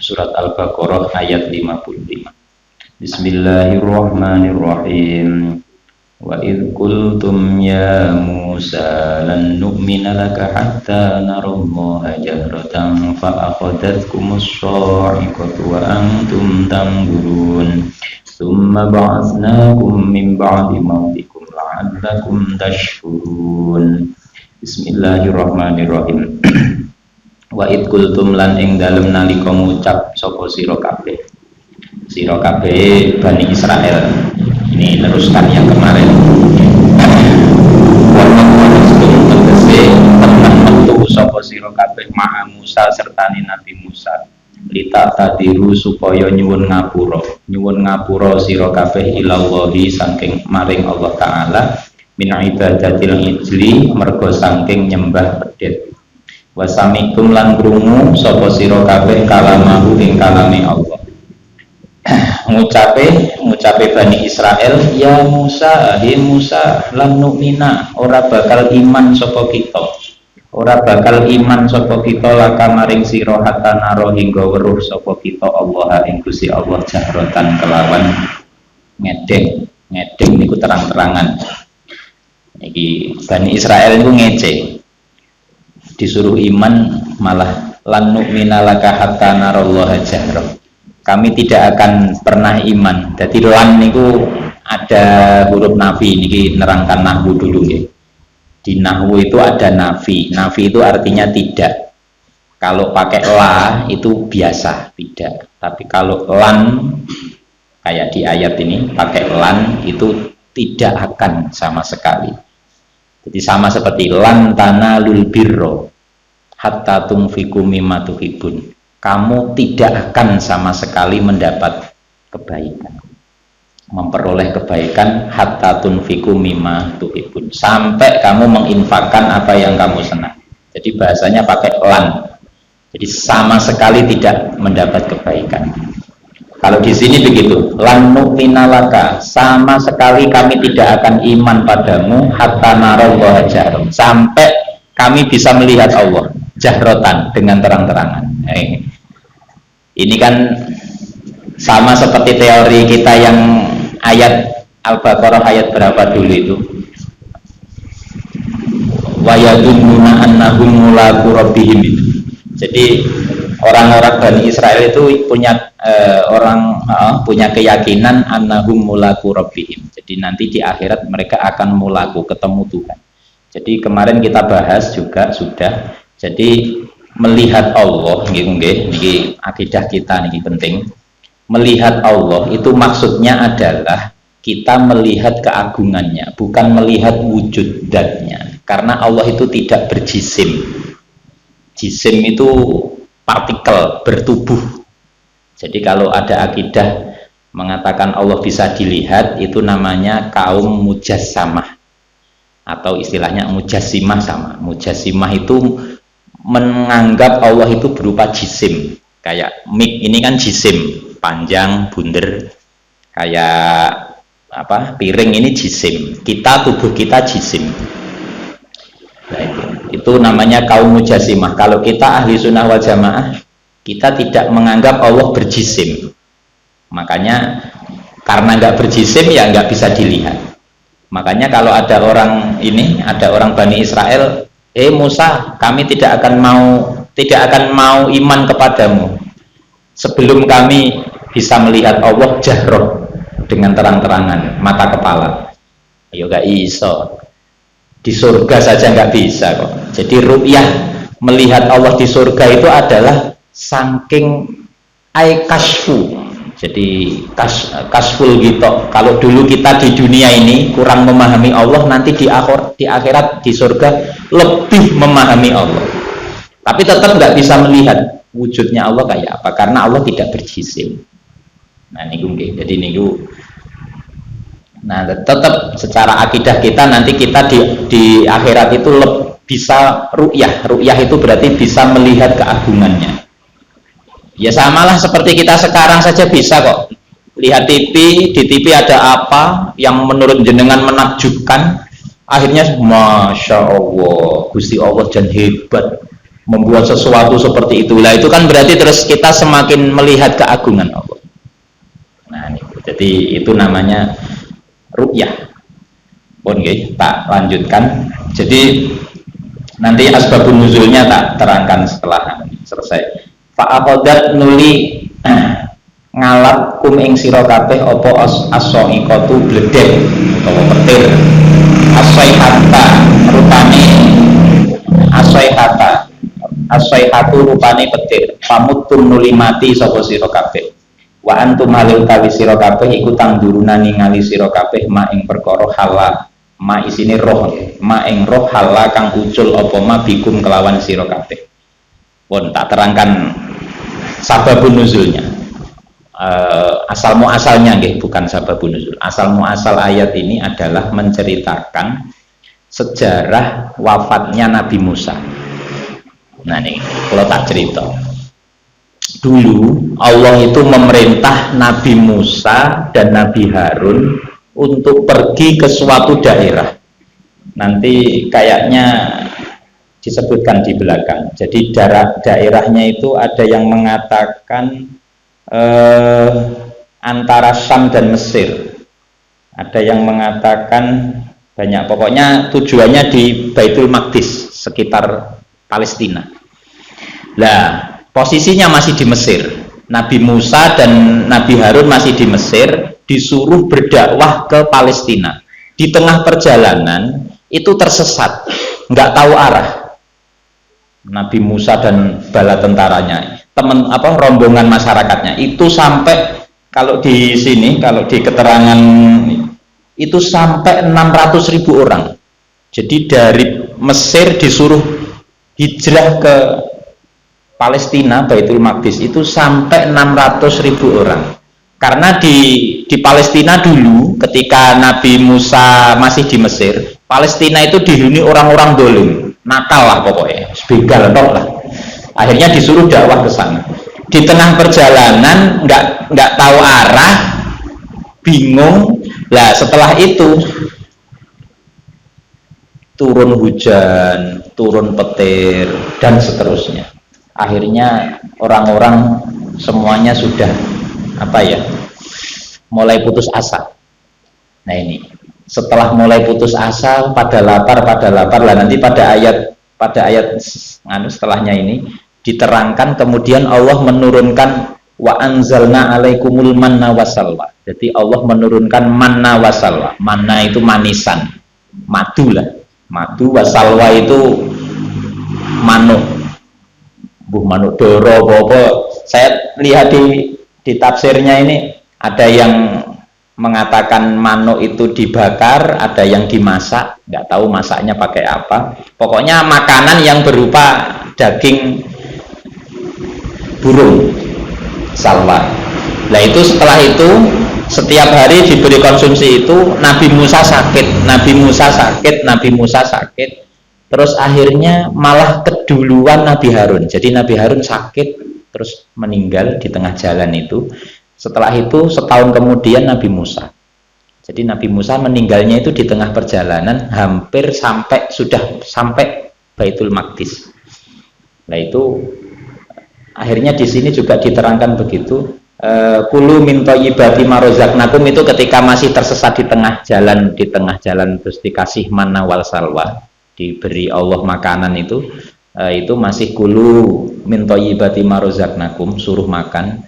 Surat Al-Baqarah ayat 55. Bismillahirrahmanirrahim. Wa idh qultum ya Musa lan nu'mina laka hatta narallaha jahratan fa akhadhatkumus sa'iqatu wa antum tanzurun. Tsumma ba'atsnakum min ba'di mautikum la'allakum tashkurun. Bismillahirrahmanirrahim. Wa id kultum lan ing dalem nalika ngucap sapa sira kabeh Bani Israel. Ini teruskan yang kemarin. Wa qultum tegese temen metu sapa sira kabeh ma'a Musa sertane Nabi Musa lita tadiru supaya nyuwun ngapura sira kabeh ilallahi saking maring Allah taala min ibadatil ijli mergo saking nyembah pedet. Wasamikum lan krungu sapa sira kabeh kalamahu ing kalame Allah. ngucape Bani Israel, ya Musa, he Musa, lan nu'mina, ora bakal iman sapa kita laka maring sira hatta naro hingga weruh sapa kita Allah ing Gusti Allah jahratan kelawan ngedeng niku terang-terangan. Iki Bani Israel niku ngece, disuruh iman malah lan nu'mina laka hatta narallaha jahra. Kami tidak akan pernah iman. Jadi lan niku ada huruf nafi, niki nerangkan nahwu dulu ya. Di nahwu itu ada nafi. Nafi itu artinya tidak. Kalau pakai la itu biasa, tidak. Tapi kalau lan kayak di ayat ini pakai lan itu tidak akan sama sekali. Jadi sama seperti lan tanalul birra hatta tunfiqu mimma tuhibbun. Kamu tidak akan sama sekali mendapat kebaikan, memperoleh kebaikan hatta tunfiqu mimma tuhibbun, sampai kamu menginfakkan apa yang kamu senang. Jadi bahasanya pakai lan. Jadi sama sekali tidak mendapat kebaikan. Kalau di sini begitu, lan nu'mina laka, sama sekali kami tidak akan iman padamu hatta narallaha jahran, sampai kami bisa melihat Allah jahrotan dengan terang-terangan. Ini kan sama seperti teori kita yang ayat Al-Baqarah ayat berapa dulu itu? Wa yadunnuna annahum mulaqu rabbihim. Jadi orang-orang Bani Israel itu punya punya keyakinan annahum mulaqu rabbihim. Jadi nanti di akhirat mereka akan mulaku, ketemu Tuhan. Jadi kemarin kita bahas juga sudah. Jadi melihat Allah, niki akidah kita niki penting. Melihat Allah itu maksudnya adalah kita melihat keagungannya, bukan melihat wujud zatnya. Karena Allah itu tidak berjisim. Jisim itu partikel, bertubuh. Jadi kalau ada akidah mengatakan Allah bisa dilihat, itu namanya kaum mujassamah. Atau istilahnya mujassimah sama. Mujassimah itu menganggap Allah itu berupa jisim. Kayak mik ini kan jisim, panjang, bunder. Kayak apa? Piring ini jisim. Tubuh kita jisim. Nah, itu namanya kaum mujassimah. Kalau kita ahli sunnah wal jamaah, kita tidak menganggap Allah berjisim. Makanya karena nggak berjisim ya nggak bisa dilihat. Makanya kalau ada orang Bani Israel, Musa, kami tidak akan mau iman kepadamu sebelum kami bisa melihat Allah jahroh dengan terang-terangan mata kepala. Ayo gak iso. Di surga saja nggak bisa kok. Jadi ru'yah melihat Allah di surga itu adalah saking kasfu. Jadi kasful gitu. Kalau dulu kita di dunia ini kurang memahami Allah, nanti di akhirat di surga lebih memahami Allah. Tapi tetap nggak bisa melihat wujudnya Allah kayak apa, karena Allah tidak berjisim. Nah niku nggih. Jadi niku. Nah tetap secara akidah kita nanti kita di akhirat itu bisa ru'yah. Ru'yah itu berarti bisa melihat keagungannya. Ya samalah seperti kita sekarang saja bisa kok. Lihat TV, di TV ada apa yang menurut jenengan menakjubkan, akhirnya Masya Allah, Gusti Allah jan hebat. membuat sesuatu seperti itulah, itu kan berarti terus kita semakin melihat keagungan Allah. Nah ini, jadi itu namanya ru'yah. Pun tak lanjutkan. Jadi nanti asbabun nuzulnya tak terangkan setelah selesai. Fa'aqadat nuli ngalap kum ing sira kabeh apa as-sa'iqatu bledek utawa petir. As-saihata rupane as-saihatu rupane petir. Pamutun nuli mati sapa sira kabeh. Wa antum halil kawi sira kabeh iku tangduruna ningali sira kabeh ma ing perkara halal. Ma isine roh, ma ing roh halal kang ucul apa ma bikum kelawan sira kabeh. Pun tak terangkan sababun nuzulnya. Asal muasalnya nggih, bukan sababun nuzul. Asal muasal ayat ini adalah menceritakan sejarah wafatnya Nabi Musa. Nah nih, kalau tak cerita. Dulu Allah itu memerintah Nabi Musa dan Nabi Harun untuk pergi ke suatu daerah. Nanti kayaknya disebutkan di belakang. Jadi daerahnya itu ada yang mengatakan antara Syam dan Mesir. Ada yang mengatakan banyak. Pokoknya tujuannya di Baitul Maqdis, sekitar Palestina. Nah, posisinya masih di Mesir. Nabi Musa dan Nabi Harun masih di Mesir, disuruh berdakwah ke Palestina. Di tengah perjalanan itu tersesat, nggak tahu arah. Nabi Musa dan bala tentaranya, rombongan masyarakatnya itu sampai, kalau di sini, kalau di keterangan itu sampai 600.000 orang. Jadi dari Mesir disuruh hijrah ke Palestina, Baitul Maqdis itu sampai 600.000 orang. Karena di Palestina dulu ketika Nabi Musa masih di Mesir, Palestina itu dihuni orang-orang dolim, nakal lah pokoknya, begal lah. Akhirnya disuruh dakwah ke sana. Di tengah perjalanan nggak tahu arah, bingung. Lah setelah itu turun hujan, turun petir dan seterusnya. Akhirnya orang-orang semuanya sudah mulai putus asa. Nah ini setelah mulai putus asa, pada lapar lah, nanti pada ayat setelahnya ini diterangkan, kemudian Allah menurunkan wa anzalna alaikumul manna wasalwa. Jadi Allah menurunkan manna wasalwa. Manna itu manisan, madu lah, madu, wasalwa itu manuk, manuk doro apa. Saya lihat di tafsirnya ini ada yang mengatakan manuk itu dibakar, ada yang dimasak, nggak tahu masaknya pakai apa. Pokoknya makanan yang berupa daging burung, salwa. Nah itu setelah itu setiap hari diberi konsumsi itu. Nabi Musa sakit, terus akhirnya malah keduluan Nabi Harun. Jadi Nabi Harun sakit terus meninggal di tengah jalan itu. Setelah itu setahun kemudian Nabi Musa. Jadi Nabi Musa meninggalnya itu di tengah perjalanan, hampir sudah sampai Baitul Maqdis. Nah itu akhirnya di sini juga diterangkan begitu. Kulu min thayyibati ma razaqnakum, itu ketika masih tersesat di tengah jalan terus dikasih manna wal salwa, diberi Allah makanan itu masih kulu min thayyibati ma razaqnakum, suruh makan